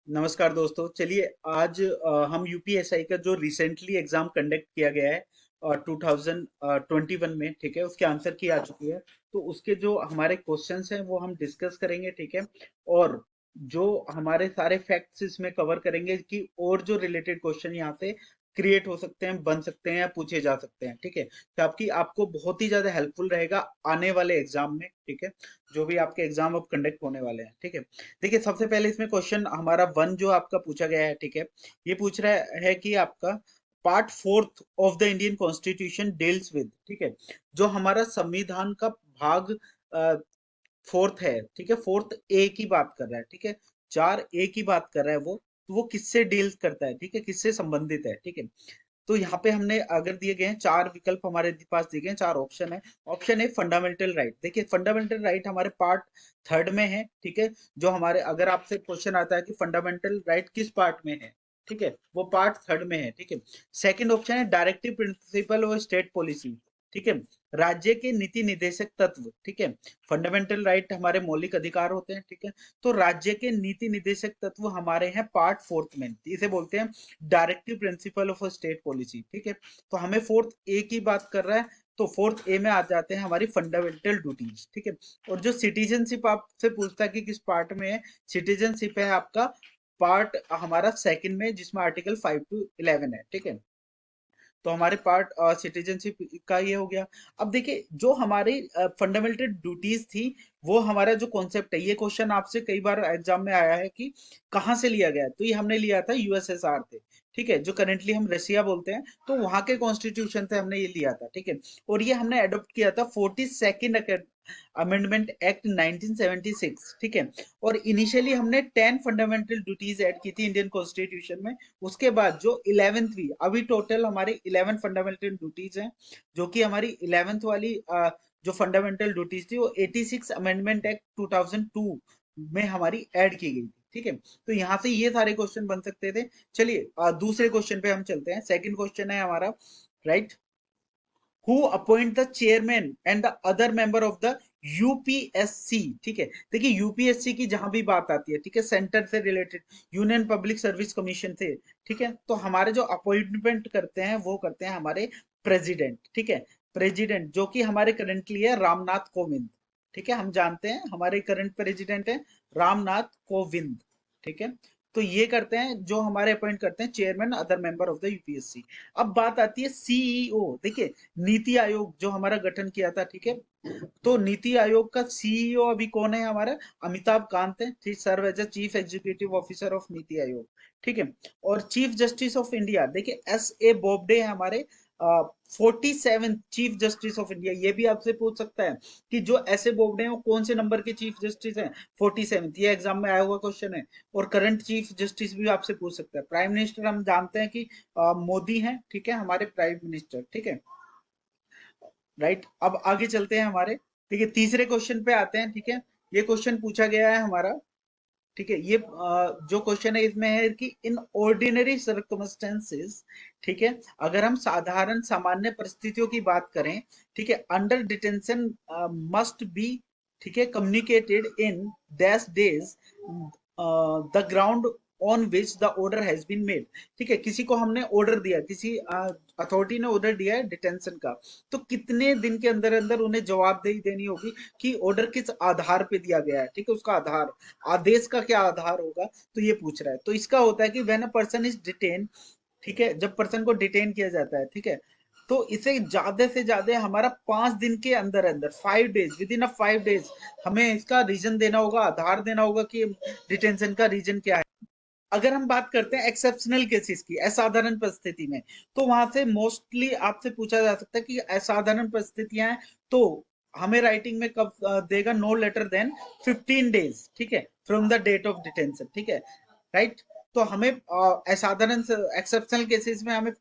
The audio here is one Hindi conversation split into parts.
नमस्कार दोस्तों। चलिए आज हम यूपीएसआई का जो रिसेंटली एग्जाम कंडक्ट किया गया है 2021 में, ठीक है, उसके आंसर की आ चुकी है। तो उसके जो हमारे क्वेश्चंस हैं वो हम डिस्कस करेंगे, ठीक है। और जो हमारे सारे फैक्ट्स इसमें कवर करेंगे कि और जो रिलेटेड क्वेश्चन यहाँ से क्रिएट हो सकते हैं, बन सकते हैं या पूछे जा सकते हैं, ठीक है। तो आपको बहुत ही ज्यादा हेल्पफुल रहेगा आने वाले एग्जाम में, ठीक है। जो भी आपके एग्जाम अब कंडक्ट होने वाले हैं, ठीक है। देखिए सबसे पहले इसमें क्वेश्चन हमारा वन जो आपका पूछा गया है, ठीक है। ये पूछ रहा है कि आपका part fourth of the Indian constitution deals with, ठीक है, जो हमारा संविधान का भाग फोर्थ है, ठीक है, फोर्थ ए की बात कर रहा है, ठीक है, 4A की बात कर रहा है वो। तो वो किससे डील करता है, ठीक है, किससे संबंधित है, ठीक है। तो यहाँ पे हमने अगर दिए गए हैं चार विकल्प, हमारे पास दिए गए हैं चार ऑप्शन है। ऑप्शन है फंडामेंटल राइट। देखिए फंडामेंटल राइट हमारे पार्ट थर्ड में है, ठीक है। जो हमारे अगर आपसे क्वेश्चन आता है कि फंडामेंटल राइट किस पार्ट में है, ठीक है, वो पार्ट थर्ड में है, ठीक है। सेकंड ऑप्शन है डायरेक्टिव प्रिंसिपल और स्टेट पॉलिसी, ठीक है, राज्य के नीति निर्देशक तत्व, ठीक है। फंडामेंटल राइट हमारे मौलिक अधिकार होते हैं, ठीक है। तो राज्य के नीति निर्देशक तत्व हमारे हैं पार्ट फोर्थ में, इसे बोलते हैं directive principle of state policy, ठीक है। तो हमें फोर्थ ए की बात कर रहा है, तो फोर्थ ए में आ जाते हैं हमारी फंडामेंटल ड्यूटीज, ठीक है। और जो सिटीजनशिप आपसे पूछता है कि किस पार्ट में है, सिटीजनशिप है आपका पार्ट हमारा सेकंड में, जिसमें आर्टिकल 5 to 11 है, ठीक है। तो हमारे पार्ट सिटीजनशिप का ये हो गया। अब देखिए जो हमारी फंडामेंटल ड्यूटीज थी, वो हमारा जो कॉन्सेप्ट है, ये क्वेश्चन आपसे कई बार एग्जाम में आया है कि कहाँ से लिया गया है। तो ये हमने लिया था यूएसएसआर से, ठीक है, जो करेंटली हम रशिया बोलते हैं। तो वहां के कॉन्स्टिट्यूशन से हमने ये लिया था, ठीक है। और ये हमने अडॉप्ट किया था 42nd अमेंडमेंट एक्ट 1976, ठीक है। और इनिशियली हमने 10 फंडामेंटल ड्यूटीज ऐड की थी इंडियन कॉन्स्टिट्यूशन में। उसके बाद जो 11वीं, अभी टोटल हमारे 11 फंडामेंटल ड्यूटीज हैं, जो कि हमारी 11th वाली जो फंडामेंटल ड्यूटीज थी वो 86 अमेंडमेंट एक्ट 2002 में हमारी ऐड की गई थी, ठीक है। तो यहाँ से ये सारे क्वेश्चन बन सकते थे। चलिए दूसरे क्वेश्चन पे हम चलते हैं। सेकंड क्वेश्चन है हमारा, right, who appoint the chairman and the other member of the UPSC, ठीक है। देखिए यूपीएससी की जहां भी बात आती है, ठीक है, सेंटर से related, union public service commission से, ठीक है। तो हमारे जो अपॉइंटमेंट करते हैं वो करते हैं हमारे प्रेसिडेंट, ठीक है। प्रेसिडेंट जो कि हमारे करंटली है रामनाथ कोविंद, ठीक है। हम जानते हैं हमारे करंट प्रेसिडेंट है रामनाथ कोविंद, ठीक है। तो ये करते हैं, जो हमारे अपॉइंट करते हैं chairman other member of the UPSC. अब बात आती है सीईओ। देखिए नीति आयोग जो हमारा गठन किया था, ठीक है। तो नीति आयोग का सीईओ अभी कौन है हमारा, अमिताभ कांत है, ठीक, serve as chief executive officer of NITI Aayog, ठीक है। और चीफ जस्टिस ऑफ इंडिया, देखिए SA बोबडे है हमारे 47 चीफ जस्टिस ऑफ इंडिया। ये भी आपसे पूछ सकता है कि जो ऐसे बोबडे हैं वो कौन से नंबर के चीफ जस्टिस हैं, 47। ये एग्जाम में आया हुआ क्वेश्चन है। और करंट चीफ जस्टिस भी आपसे पूछ सकता है। प्राइम मिनिस्टर हम जानते हैं कि मोदी हैं, ठीक है, हमारे प्राइम मिनिस्टर, ठीक है, राइट। अब आगे चलते हैं हमारे, ठीक है, तीसरे क्वेश्चन पे आते हैं, ठीक है। ये क्वेश्चन पूछा गया है हमारा, ठीक है। ये जो क्वेश्चन है इसमें है कि इन ऑर्डिनरी सर्कमस्टेंसेस, ठीक है, अगर हम साधारण सामान्य परिस्थितियों की बात करें, ठीक है, अंडर डिटेंशन मस्ट बी, ठीक है, communicated in dash days the ground on which the order has been made, ठीक है। किसी को हमने ऑर्डर दिया, किसी अथॉरिटी ने ऑर्डर दिया है डिटेंशन का, तो कितने दिन के अंदर अंदर उन्हें जवाबदेही देनी होगी कि ऑर्डर किस आधार पे दिया गया है, ठीक है, उसका आधार, आदेश का क्या आधार होगा। तो ये पूछ रहा है। तो इसका होता है कि when a person is detain, ठीक है, जब पर्सन को डिटेन किया जाता है, ठीक है, तो इसे ज्यादा से ज्यादा हमारा 5 दिन के अंदर अंदर, 5 डेज, विद इन 5 डेज हमें इसका रीजन देना होगा, आधार देना होगा कि डिटेंशन का रीजन क्या है। अगर हम बात करते हैं एक्सेप्शनल केसेस की, असाधारण परिस्थिति में, तो वहां से मोस्टली आपसे पूछा जा सकता है कि असाधारण परिस्थितियां हैं, तो हमें राइटिंग में कब देगा, नो लेटर देन 15 डेज, ठीक है, from the date of detention, ठीक है, राइट। तो हमें असाधारण एक्सेप्शनल केसेस में हमें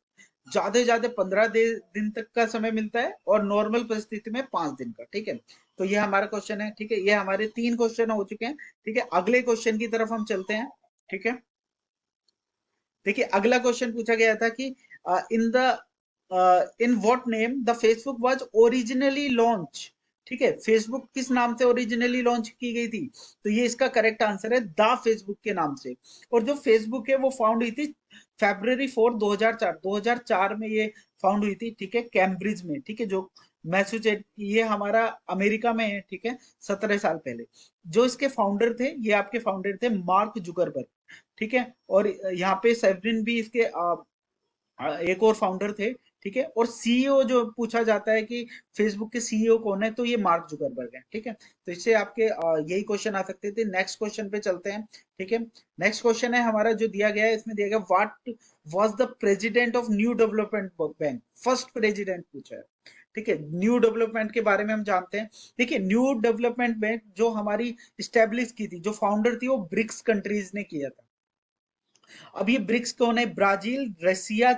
ज्यादा से ज्यादा 15 दिन तक का समय मिलता है, और नॉर्मल परिस्थिति में 5 दिन का, ठीक है। तो ये हमारा क्वेश्चन है, ठीक है। ये हमारे 3 क्वेश्चन हो चुके हैं, ठीक है। अगले क्वेश्चन की तरफ हम चलते हैं, ठीक है। देखिए अगला क्वेश्चन पूछा गया था कि in the in what name the Facebook was originally launch, ठीक है, फेसबुक किस नाम से ओरिजिनली लॉन्च की गई थी? तो ये इसका करेक्ट आंसर है द फेसबुक के नाम से। और जो फेसबुक है वो फाउंड हुई थी February 4 2004 में ये फाउंड हुई थी, ठीक है, कैम्ब्रिज में, ठीक है, जो मैसेचुसेट, ये हमारा अमेरिका में है, ठीक है, 17 साल पहले। जो इसके फाउंडर थे, ये आपके फाउंडर थे मार्क जुकरबर्ग, ठीक है। और यहाँ पे सेवरिन भी इसके एक और फाउंडर थे, ठीक है। और सीईओ जो पूछा जाता है कि फेसबुक के सीईओ कौन है, तो ये मार्क जुकरबर्ग है, ठीक है। तो इससे आपके यही क्वेश्चन आ सकते थे। नेक्स्ट क्वेश्चन पे चलते हैं, ठीक है। नेक्स्ट क्वेश्चन है हमारा जो दिया गया है, इसमें दिया गया what was the president of new development bank, first president पूछा है, ठीक है। न्यू डेवलपमेंट के बारे में हम जानते हैं। देखिए, न्यू डेवलपमेंट बैंक जो हमारी स्टेब्लिश की थी, जो फाउंडर थी, वो ब्रिक्स कंट्रीज ने किया था। अब ये ब्रिक्स कौन है? ब्राजील, रसिया,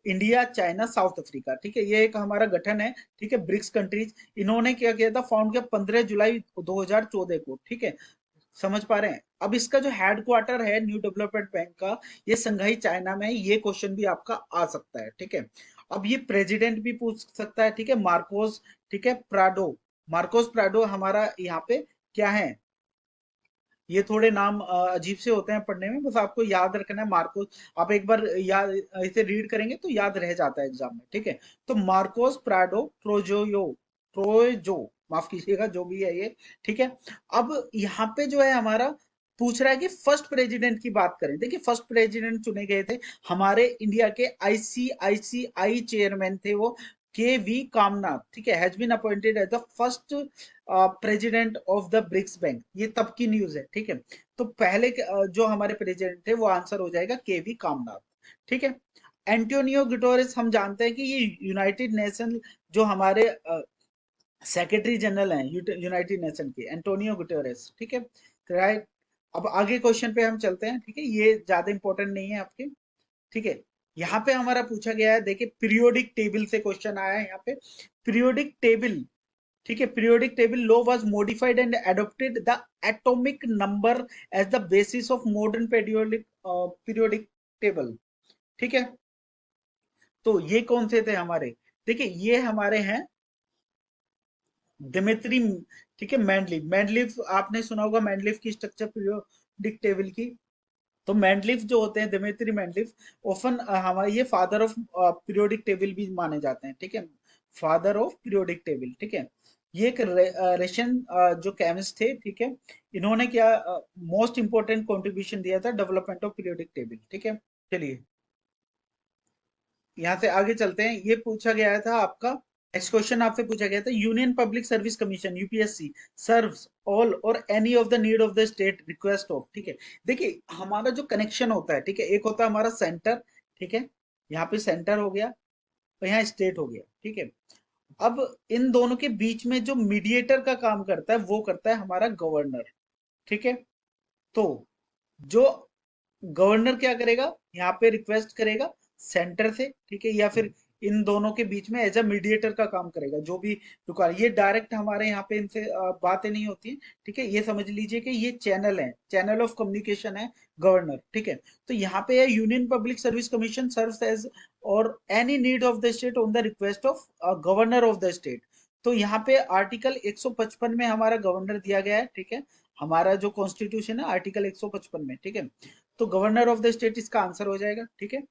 इंडिया, चाइना, साउथ अफ्रीका, ठीक है। ये एक हमारा गठन है, ठीक है, ब्रिक्स कंट्रीज। इन्होंने क्या किया था? फाउंड किया 15 जुलाई 2014 को, ठीक है। समझ पा रहे हैं? अब इसका जो हेडक्वार्टर है न्यू डेवलपमेंट बैंक का, ये संघाई चाइना में है। ये क्वेश्चन भी आपका आ सकता है, ठीक है। अब ये प्रेसिडेंट भी पूछ सकता है, ठीक है, मार्कोस, ठीक है, प्राडो। मार्कोस प्राडो हमारा यहाँ पे क्या है? ये थोड़े नाम अजीब से होते हैं पढ़ने में, बस आपको याद रखना है मार्कोस। आप एक बार याद इसे रीड करेंगे तो याद रह जाता है एग्जाम में, ठीक है। तो मार्कोस प्राडो ट्रोजोयो, ट्रोजो, माफ कीजिएगा, जो भी है ये, ठीक है। अब यहाँ पे जो है हमारा पूछ रहा है कि फर्स्ट प्रेसिडेंट की बात करें। देखिए, फर्स्ट प्रेसिडेंट चुने गए थे हमारे इंडिया के आईसीआईसीआई चेयरमैन थे वो, के वी कामनाथ, ठीक है, has been appointed as the first president of the BRICS bank. ये तब की न्यूज है, ठीक है। तो पहले जो हमारे प्रेसिडेंट थे वो आंसर हो जाएगा के वी कामनाथ, ठीक है। एंटोनियो गुटेरेस हम जानते हैं कि ये यूनाइटेड नेशन जो हमारे सेक्रेटरी जनरल हैं यूनाइटेड नेशन के, एंटोनियो गुटेरेस, ठीक है, राइट। अब आगे क्वेश्चन पे हम चलते हैं, ठीक है, ये ज्यादा इंपॉर्टेंट नहीं है आपके, ठीक है। यहाँ पे हमारा पूछा गया है, देखिए, पीरियोडिक टेबल से क्वेश्चन आया है यहाँ पे। पीरियोडिक टेबल, ठीक है, periodic table law was modified and adopted the atomic number as the basis of modern periodic periodic table, ठीक है। तो ये कौन से थे हमारे? देखिए, ये हमारे हैं दिमित्री, ठीक है, मैंडलीव। मैंडलीव आपने सुना होगा, मैंडलीव की स्ट्रक्चर पीरियोडिक टेबल की। तो मैंडलीव जो होते हैं, दिमित्री मैंडलीव, ओफन हमारे ये फादर ऑफ पीरियोडिक टेबल भी माने जाते हैं, ठीक है, फादर ऑफ पीरियोडिक टेबल, ठीक है। ये एक रशियन जो केमिस्ट थे, ठीक है। इन्होंने क्या मोस्ट इंपोर्टेंट कंट्रीब्यूशन दिया था डेवलपमेंट ऑफ पीरियोडिक टेबल, ठीक है। चलिए, यहाँ से आगे चलते हैं। ये पूछा गया था आपका, नेक्स्ट क्वेश्चन आपसे पूछा गया था, union public service commission UPSC serves all or any of the need of the state request of, ठीक है। देखिए, हमारा जो कनेक्शन होता है, ठीक है, एक होता है हमारा सेंटर, ठीक है, यहाँ पे सेंटर हो गया और यहाँ स्टेट हो गया, ठीक है। अब इन दोनों के बीच में जो मीडिएटर का काम करता है वो करता है हमारा गवर्नर, ठीक है। तो जो गवर्नर क्या करेगा? यहाँ पे रिक्वेस्ट करेगा सेंटर से, ठीक है, या फिर इन दोनों के बीच में एज अ मीडिएटर का काम करेगा, जो भी रुका। ये डायरेक्ट हमारे यहाँ पे इनसे बातें नहीं होती हैं, ठीक है। ये समझ लीजिए कि ये चैनल है, चैनल ऑफ कम्युनिकेशन है गवर्नर, ठीक है। तो यहाँ पे है union public service commission serves as or any need of the state on the request of governor of the state. तो यहाँ पे आर्टिकल 155 में हमारा गवर्नर दिया गया है, ठीक है। हमारा जो कॉन्स्टिट्यूशन है आर्टिकल 155 में, ठीक है। तो गवर्नर ऑफ द स्टेट इसका आंसर हो जाएगा, ठीक है।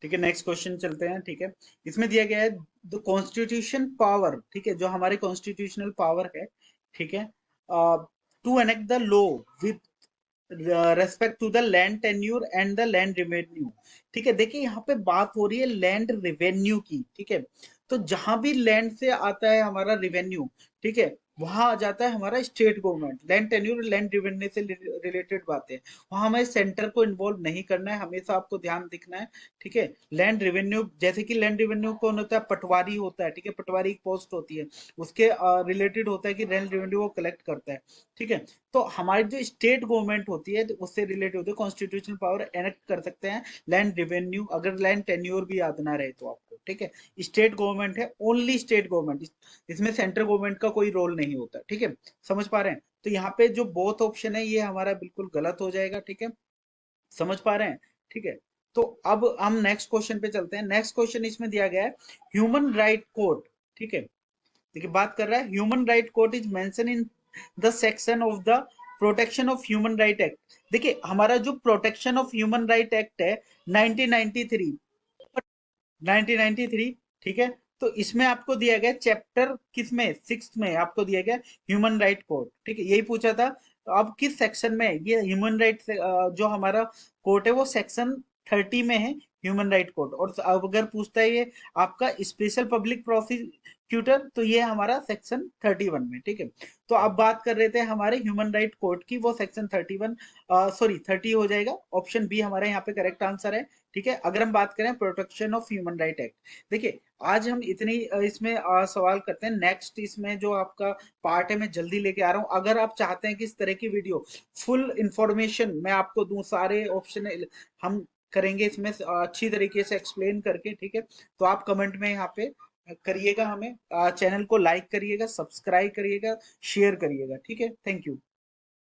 ठीक है, नेक्स्ट क्वेश्चन चलते हैं, ठीक है। इसमें दिया गया है द कॉन्स्टिट्यूशन पावर, ठीक है, जो हमारे कॉन्स्टिट्यूशनल पावर है, ठीक है, to enact the law with respect to the land tenure and the land revenue, ठीक है। देखिए, यहाँ पे बात हो रही है लैंड रेवेन्यू की, ठीक है। तो जहां भी लैंड से आता है हमारा रेवेन्यू, ठीक है, वहां आ जाता है हमारा state government. Land tenure land revenue से रिलेटेड बातें, वहां हमें सेंटर को इन्वॉल्व नहीं करना है, हमेशा आपको ध्यान दिखना है, ठीक है। लैंड रेवेन्यू, जैसे कि लैंड रेवेन्यू कौन होता है? पटवारी होता है, ठीक है, पटवारी की पोस्ट होती है, उसके रिलेटेड होता है कि लैंड रेवेन्यू वो कलेक्ट करता है, ठीक है। तो हमारी जो स्टेट गवर्नमेंट होती है, तो उससे रिलेटेड होती है कॉन्स्टिट्यूशनल पावर एनेक्ट कर सकते हैं लैंड रेवेन्यू, अगर लैंड टेन्योर भी याद ना रहे तो आपको, ठीक है। स्टेट गवर्नमेंट है, ओनली स्टेट गवर्नमेंट, इसमें सेंट्रल गवर्नमेंट का कोई रोल नहीं होता, ठीक है। समझ पा रहे हैं? तो यहाँ पे जो बोथ ऑप्शन है ये हमारा बिल्कुल गलत हो जाएगा, ठीक है। समझ पा रहे हैं? ठीक है। तो अब हम नेक्स्ट क्वेश्चन पे चलते हैं। नेक्स्ट क्वेश्चन इसमें दिया गया है ह्यूमन राइट कोड, ठीक है। देखिए बात कर रहा है human right code is mention in the section of the protection of human right act. देखिए हमारा जो protection of human right act है 1993, 1993, ठीक है। तो इसमें आपको दिया गया चैप्टर किसमें, सिक्स में आपको दिया गया ह्यूमन राइट कोड, ठीक है, यही पूछा था। तो अब किस सेक्शन में है? ये ह्यूमन राइट जो हमारा कोड है वो सेक्शन 30 में है ह्यूमन राइट कोड। और अब अगर पूछता है ये आपका स्पेशल पब्लिक प्रोसिक्यूटर, तो ये हमारा सेक्शन 31 में, ठीक है। तो अब बात कर रहे थे हमारे ह्यूमन राइट कोड की, वो सेक्शन 31, सॉरी 30 हो जाएगा, ऑप्शन बी हमारे यहाँ पे करेक्ट आंसर है, ठीक है। अगर हम बात करें protection of human right act, देखिए आज हम इतनी इसमें सवाल करते हैं। नेक्स्ट इसमें जो आपका पार्ट है मैं जल्दी लेके आ रहा हूँ। अगर आप चाहते हैं कि इस तरह की वीडियो फुल इंफॉर्मेशन मैं आपको दूं, सारे ऑप्शन हम करेंगे इसमें अच्छी तरीके से एक्सप्लेन करके, ठीक है। तो आप कमेंट में यहाँ पे करिएगा, हमें चैनल को लाइक करिएगा, सब्सक्राइब करिएगा, शेयर करिएगा, ठीक है। Thank you.